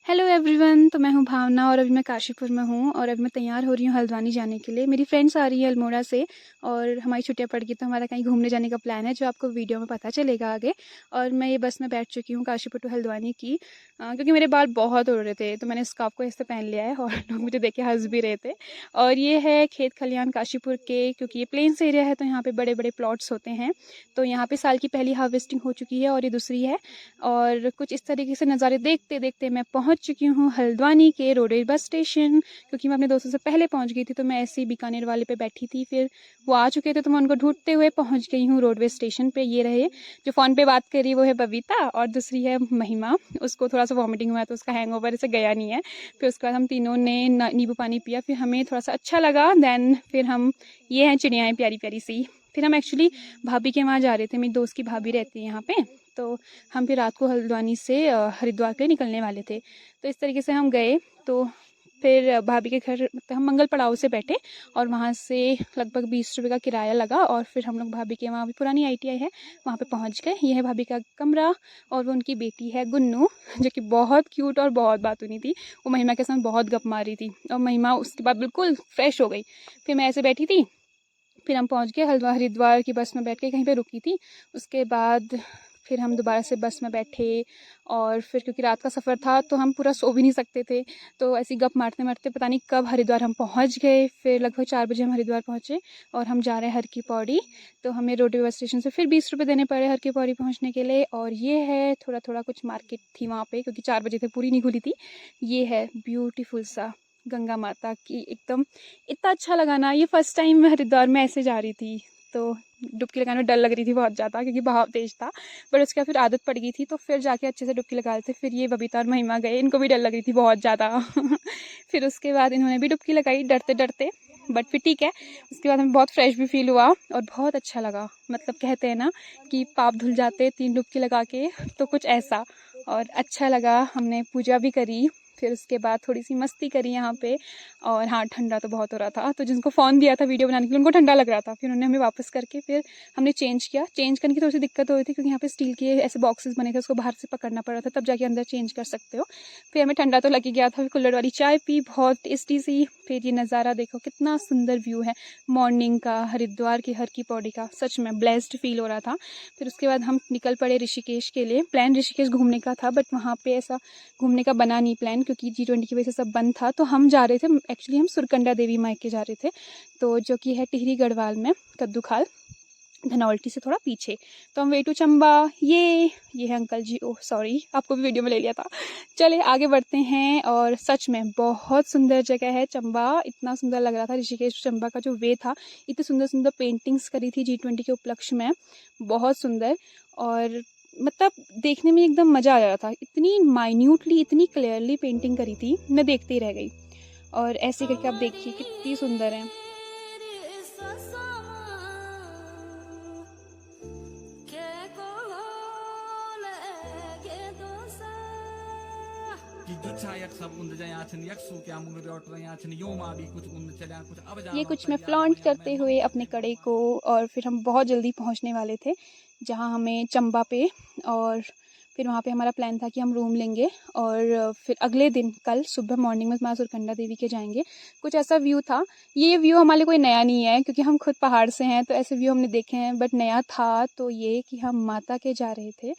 Hello everyone. तो मैं हूँ भावना और अभी मैं काशीपुर में हूँ और अभी मैं तैयार हो रही हूँ हल्द्वानी जाने के लिए। मेरी फ्रेंड्स आ रही है अल्मोड़ा से और हमारी छुट्टियाँ पड़ गई तो हमारा कहीं घूमने जाने का प्लान है जो आपको वीडियो में पता चलेगा आगे। और मैं ये बस में बैठ चुकी हूँ काशीपुर टू हल्द्वानी की, क्योंकि मेरे बाल बहुत उड़ रहे थे तो मैंने स्कार्फ को ऐसे पहन लिया है और लोग मुझे देख के हंस भी रहे थे। और ये है खेत खलियान काशीपुर के, क्योंकि ये प्लेन्स एरिया है तो यहाँ पर बड़े बड़े प्लॉट्स होते हैं। तो यहाँ पर साल की पहली हार्वेस्टिंग हो चुकी है और ये दूसरी है। और कुछ इस तरीके से नज़ारे देखते देखते मैं पहुँच चुकी हूँ हल्द्वानी के रोडवेज बस स्टेशन, क्योंकि मैं अपने दोस्तों से पहले पहुँच गई थी तो मैं ऐसे ही बीकानेर वाले पे बैठी थी। फिर वो आ चुके थे तो मैं उनको ढूंढते हुए पहुँच गई हूँ रोडवेज स्टेशन पे। ये रहे जो फ़ोन पे बात करी वो है बबीता और दूसरी है महिमा। उसको थोड़ा सा वॉमिटिंग हुआ तो उसका हैंगओवर इसे गया नहीं है। फिर उसके बाद हम तीनों ने नींबू पानी पिया, फिर हमें थोड़ा सा अच्छा लगा। देन फिर हम ये हैं चिड़ियाएँ प्यारी प्यारी सी। फिर हम एक्चुअली भाभी के वहाँ जा रहे थे, मेरी दोस्त की भाभी रहती है यहाँ पे। तो हम फिर रात को हल्द्वानी से हरिद्वार के लिए निकलने वाले थे। तो इस तरीके से हम गए। तो फिर भाभी के घर मतलब हम मंगल पड़ाव से बैठे और वहाँ से लगभग 20 रुपये का किराया लगा और फिर हम लोग भाभी के वहाँ भी पुरानी ITI है वहाँ पे पहुँच गए। ये है भाभी का कमरा और वो उनकी बेटी है गुन्नू, जो कि बहुत क्यूट और बहुत बातूनी थी। वो महिमा के साथ बहुत गप मारी थी और महिमा उसके बाद बिल्कुल फ्रेश हो गई। फिर मैं ऐसे बैठी थी, फिर हम पहुँच गए हरिद्वार की बस में बैठ के कहीं पर रुकी थी। उसके बाद फिर हम दोबारा से बस में बैठे और फिर क्योंकि रात का सफ़र था तो हम पूरा सो भी नहीं सकते थे। तो ऐसी गप मारते मारते पता नहीं कब हरिद्वार हम पहुंच गए। फिर लगभग 4 बजे हम हरिद्वार पहुंचे और हम जा रहे हैं हर की पौड़ी। तो हमें रोडवे बस स्टेशन से फिर 20 रुपये देने पड़े हर की पौड़ी पहुंचने के लिए। और ये है थोड़ा थोड़ा कुछ मार्केट थी वहाँ पर, क्योंकि 4 बजे तक पूरी नहीं खुली थी। ये है ब्यूटीफुल सा गंगा माता की, एकदम इतना अच्छा लगा ना। ये फर्स्ट टाइम मैं हरिद्वार में ऐसे जा रही थी तो डुबकी लगाने में डर लग रही थी बहुत ज़्यादा, क्योंकि बहाव तेज था। बट उसके बाद फिर आदत पड़ गई थी तो फिर जाके अच्छे से डुबकी लगा लेते। फिर ये बबीता और महिमा गए, इनको भी डर लग रही थी बहुत ज़्यादा। फिर उसके बाद इन्होंने भी डुबकी लगाई डरते डरते, बट फिर ठीक है। उसके बाद हमें बहुत फ्रेश भी फील हुआ और बहुत अच्छा लगा। मतलब कहते हैं ना कि पाप धुल जाते 3 डुबकी लगा के, तो कुछ ऐसा। और अच्छा लगा, हमने पूजा भी करी। फिर उसके बाद थोड़ी सी मस्ती करी यहाँ पे। और हाँ, ठंडा तो बहुत हो रहा था, तो जिनको फ़ोन दिया था वीडियो बनाने के लिए उनको ठंडा लग रहा था। फिर उन्होंने हमें वापस करके फिर हमने चेंज किया। चेंज करने की थोड़ी सी दिक्कत हो रही थी क्योंकि यहाँ पे स्टील के ऐसे बॉक्सेस बने थे, उसको बाहर से पकड़ना पड़ रहा था, तब जाके अंदर चेंज कर सकते हो। फिर हमें ठंडा तो लग ही गया था। फिर कुल्हड़ वाली चाय पी, बहुत टेस्टी सी। फिर ये नज़ारा देखो, कितना सुंदर व्यू है मॉर्निंग का हरिद्वार की हर की पौड़ी का। सच में ब्लेस्ड फील हो रहा था। फिर उसके बाद हम निकल पड़े ऋषिकेश के लिए। प्लान ऋषिकेश घूमने का था, बट वहाँ पे ऐसा घूमने का बना नहीं प्लान, क्योंकि G20 की वजह से सब बंद था। तो हम जा रहे थे, एक्चुअली हम सुरकंडा देवी मायके जा रहे थे, तो जो कि है टिहरी गढ़वाल में, कद्दू खाल धनौल्टी से थोड़ा पीछे। तो हम वे टू चंबा। ये है अंकल जी। ओह सॉरी, आपको भी वीडियो में ले लिया था। चले आगे बढ़ते हैं। और सच में बहुत सुंदर जगह है चंबा। इतना सुंदर लग रहा था ऋषिकेश चंबा का जो वे था। इतनी सुंदर सुंदर पेंटिंग्स करी थी G20 के उपलक्ष्य में, बहुत सुंदर। और मतलब देखने में एकदम मज़ा आ रहा था। इतनी माइन्यूटली इतनी क्लियरली पेंटिंग करी थी, मैं देखते ही रह गई। और ऐसे करके आप देखिए कितनी सुंदर है। ये कुछ मैं फ्लॉन्ट करते हुए अपने कड़े को, और फिर हम बहुत जल्दी पहुंचने वाले थे जहां हमें चंबा पे। और फिर वहाँ पे हमारा प्लान था कि हम रूम लेंगे और फिर अगले दिन कल सुबह मॉर्निंग में माँ सुरकंडा देवी के जाएंगे। कुछ ऐसा व्यू था। ये व्यू हमारे लिए कोई नया नहीं है, क्योंकि हम खुद पहाड़ से हैं तो ऐसे व्यू हमने देखे हैं, बट नया था तो ये कि हम माता के जा रहे थे।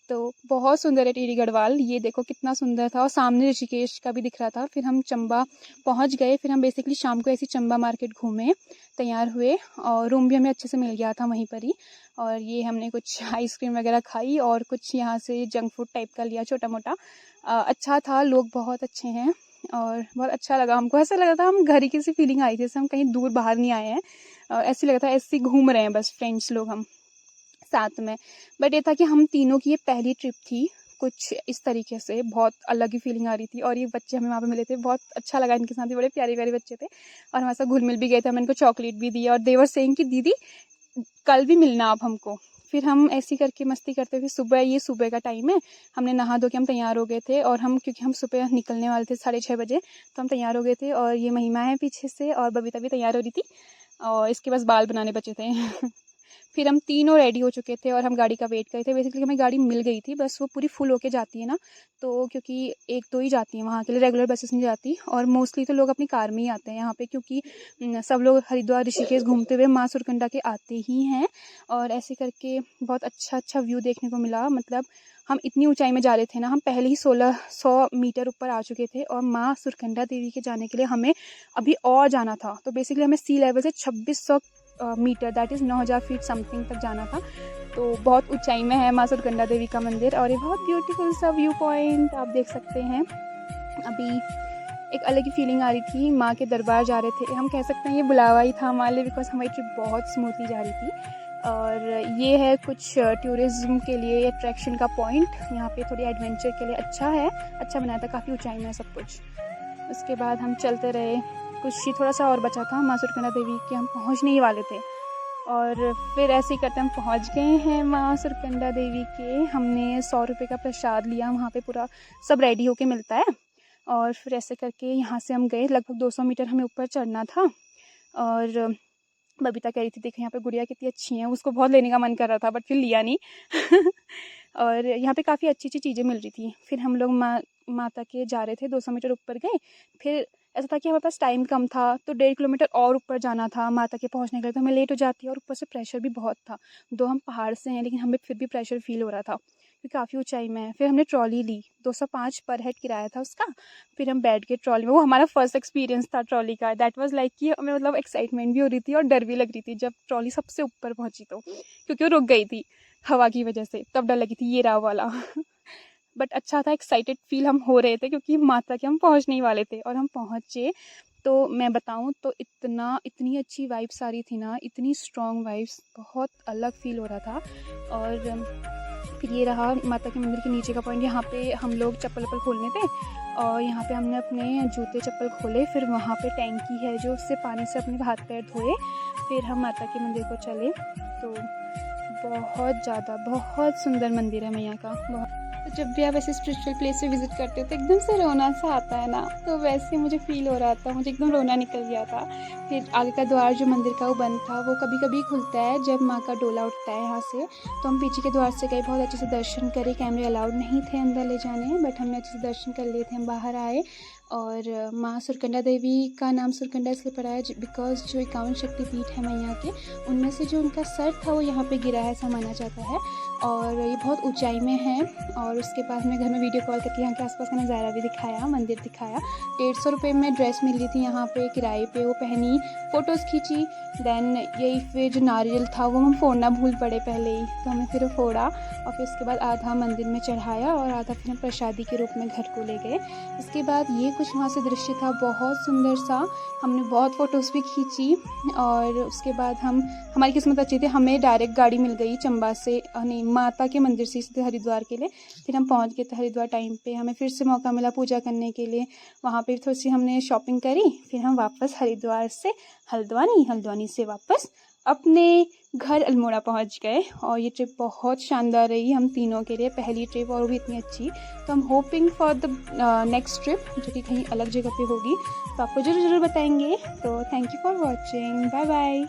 तो बहुत सुंदर है टिहरी गढ़वाल। ये देखो कितना सुंदर था, और सामने ऋषिकेश का भी दिख रहा था। फिर हम चंबा पहुंच गए। फिर हम बेसिकली शाम को ऐसी चंबा मार्केट घूमे, तैयार हुए, और रूम भी हमें अच्छे से मिल गया था वहीं पर ही। और ये हमने कुछ आइसक्रीम वगैरह खाई और कुछ यहाँ से जंक फूड टाइप का लिया छोटा मोटा। अच्छा था, लोग बहुत अच्छे हैं और बहुत अच्छा लगा हमको। ऐसा लगा था हम घर ही की सी फीलिंग आई थी, जैसे हम कहीं दूर बाहर नहीं आए हैं। ऐसे लगा था ऐसे घूम रहे हैं बस फ्रेंड्स लोग हम साथ में। बट ये था कि हम तीनों की ये पहली ट्रिप थी कुछ इस तरीके से, बहुत अलग ही फीलिंग आ रही थी। और ये बच्चे हमें वहाँ पे मिले थे, बहुत अच्छा लगा इनके साथ, ही बड़े प्यारे प्यारे बच्चे थे और हमारे साथ घुल मिल भी गए थे। हमने इनको चॉकलेट भी दिया और देवर सेइंग कि दीदी कल भी मिलना आप हमको। फिर हम ऐसी करके मस्ती करते हुए सुबह, ये सुबह का टाइम है, हमने नहा धो के हम तैयार हो गए थे। और हम क्योंकि हम सुबह निकलने वाले थे 6:30 बजे, तो हम तैयार हो गए थे। और ये महिमा है पीछे से और बबीता भी तैयार हो रही थी और इसके पास बाल बनाने बचे थे। फिर हम तीनों रेडी हो चुके थे और हम गाड़ी का वेट कर रहे थे। बेसिकली हमें गाड़ी मिल गई थी, बस वो पूरी फुल होके जाती है ना, तो क्योंकि 1-2 ही जाती हैं वहाँ के लिए, रेगुलर बसेस नहीं जाती। और मोस्टली तो लोग अपनी कार में ही आते हैं यहाँ पे, क्योंकि सब लोग हरिद्वार ऋषिकेश घूमते हुए माँ सुरकंडा के आते ही हैं। और ऐसे करके बहुत अच्छा व्यू देखने को मिला। मतलब हम इतनी ऊंचाई में जा रहे थे ना, हम पहले ही 1600 मीटर ऊपर आ चुके थे और माँ सुरकंडा देवी के जाने के लिए हमें अभी और जाना था। तो बेसिकली हमें सी लेवल से 2600 metre, that is 9000 feet something तक जाना था। तो बहुत ऊंचाई में है माँ सुरकंडा देवी का मंदिर और ये बहुत ब्यूटीफुल सा व्यू पॉइंट आप देख सकते हैं। अभी एक अलग ही फीलिंग आ रही थी, माँ के दरबार जा रहे थे, हम कह सकते हैं ये बुलावा ही था हमारे लिए, बिकॉज हमारी ट्रिप बहुत स्मूथली जा रही थी। और ये है कुछ टूरिज़्म के लिए अट्रैक्शन का पॉइंट, यहाँ पे थोड़ी एडवेंचर के लिए अच्छा है, अच्छा बनाया था, काफ़ी ऊंचाई में है सब कुछ। उसके बाद हम चलते रहे, कुछ ही थोड़ा सा और बचा था, माँ सुरकंडा देवी के हम पहुँचने ही वाले थे। और फिर ऐसे ही करते हम पहुँच गए हैं माँ सुरकंडा देवी के। हमने 100 रुपये का प्रसाद लिया, वहाँ पे पूरा सब रेडी होके मिलता है। और फिर ऐसे करके यहाँ से हम गए, लगभग 200 मीटर हमें ऊपर चढ़ना था। और बबीता कह रही थी देखो यहाँ पे गुड़िया कितनी अच्छी हैं, उसको बहुत लेने का मन कर रहा था बट फिर लिया नहीं। और यहाँ पे काफ़ी अच्छी चीज़ें मिल रही थी। फिर हम लोग माता के जा रहे थे, 200 मीटर ऊपर गए। फिर ऐसा था कि हमारे पास टाइम कम था, तो 1.5 किलोमीटर और ऊपर जाना था माता के पहुँचने के लिए, तो हमें लेट हो जाती है और ऊपर से प्रेशर भी बहुत था। दो हम पहाड़ से हैं लेकिन हमें फिर भी प्रेशर फील हो रहा था क्योंकि काफ़ी ऊंचाई में है। फिर हमने ट्रॉली ली, 205 पर हेड किराया था उसका। फिर हम बैठ गए ट्रॉली में, वो हमारा फर्स्ट एक्सपीरियंस था ट्रॉली का। दैट वाज लाइक कि हमें मतलब एक्साइटमेंट भी हो रही थी और डर भी लग रही थी जब ट्रॉली सबसे ऊपर पहुंची, तो क्योंकि वो रुक गई थी हवा की वजह से, तब डर लगी थी ये रहा वाला। बट अच्छा था, एक्साइटेड फील हम हो रहे थे क्योंकि माता के हम पहुंचने ही वाले थे। और हम पहुंचे तो मैं बताऊं तो इतनी अच्छी वाइब्स आ रही थी ना, इतनी स्ट्रॉन्ग वाइब्स, बहुत अलग फील हो रहा था। और फिर ये रहा माता के मंदिर के नीचे का पॉइंट, यहाँ पे हम लोग चप्पल खोलने थे और यहाँ पे हमने अपने जूते चप्पल खोले। फिर वहाँ पे टैंकी है जो उससे पानी से अपने हाथ पैर धोए, फिर हम माता के मंदिर को चले। तो बहुत सुंदर मंदिर है मैया का, बहुत। तो जब भी आप ऐसे स्पिरिचुअल प्लेस पे विजिट करते हो तो एकदम से रोना सा आता है ना, तो वैसे मुझे फील हो रहा था, मुझे एकदम रोना निकल गया था। फिर आगे का द्वार जो मंदिर का वो बंद था, वो कभी कभी खुलता है जब माँ का डोला उठता है यहाँ से। तो हम पीछे के द्वार से गए, बहुत अच्छे से दर्शन करे, कैमरे अलाउड नहीं थे अंदर ले जाने, बट हमने अच्छे से दर्शन कर लिए थे। हम बाहर आए और माँ सुरकंडा देवी का नाम सुरकंडा इसलिए पड़ा है बिकॉज जो 51 शक्तिपीठ है मैया के, उनमें से जो उनका सर था वो यहाँ पे गिरा है, ऐसा माना जाता है। और ये बहुत ऊंचाई में है। और उसके बाद मैं घर में वीडियो कॉल करके यहाँ के आसपास का नज़ारा भी दिखाया, मंदिर दिखाया। 150 रुपये में ड्रेस मिल रही थी यहाँ पे किराए पे, वो पहनी, फ़ोटोज़ खींची। देन यही फिर जो नारियल था वो हम फोड़ना भूल पड़े पहले ही, तो हमें फिर फोड़ा और फिर उसके बाद आधा मंदिर में चढ़ाया और आधा फिर हम प्रसादी के रूप में घर को ले गए। इसके बाद ये कुछ वहाँ से दृश्य था, बहुत सुंदर सा, हमने बहुत फ़ोटोज़ भी खींची। और उसके बाद हमारी किस्मत अच्छी थी, हमें डायरेक्ट गाड़ी मिल गई चंबा से, नहीं माता के मंदिर से सीधे हरिद्वार के लिए। फिर हम पहुँच गए थे हरिद्वार टाइम पे, हमें फिर से मौका मिला पूजा करने के लिए। वहाँ पे थोड़ी सी हमने शॉपिंग करी, फिर हम वापस हरिद्वार से हल्द्वानी से वापस अपने घर अल्मोड़ा पहुँच गए। और ये ट्रिप बहुत शानदार रही हम तीनों के लिए, पहली ट्रिप और भी इतनी अच्छी। तो हम hoping for the next trip जो कि कहीं अलग जगह पे होगी, तो आपको ज़रूर बताएंगे। तो thank you for watching, bye bye.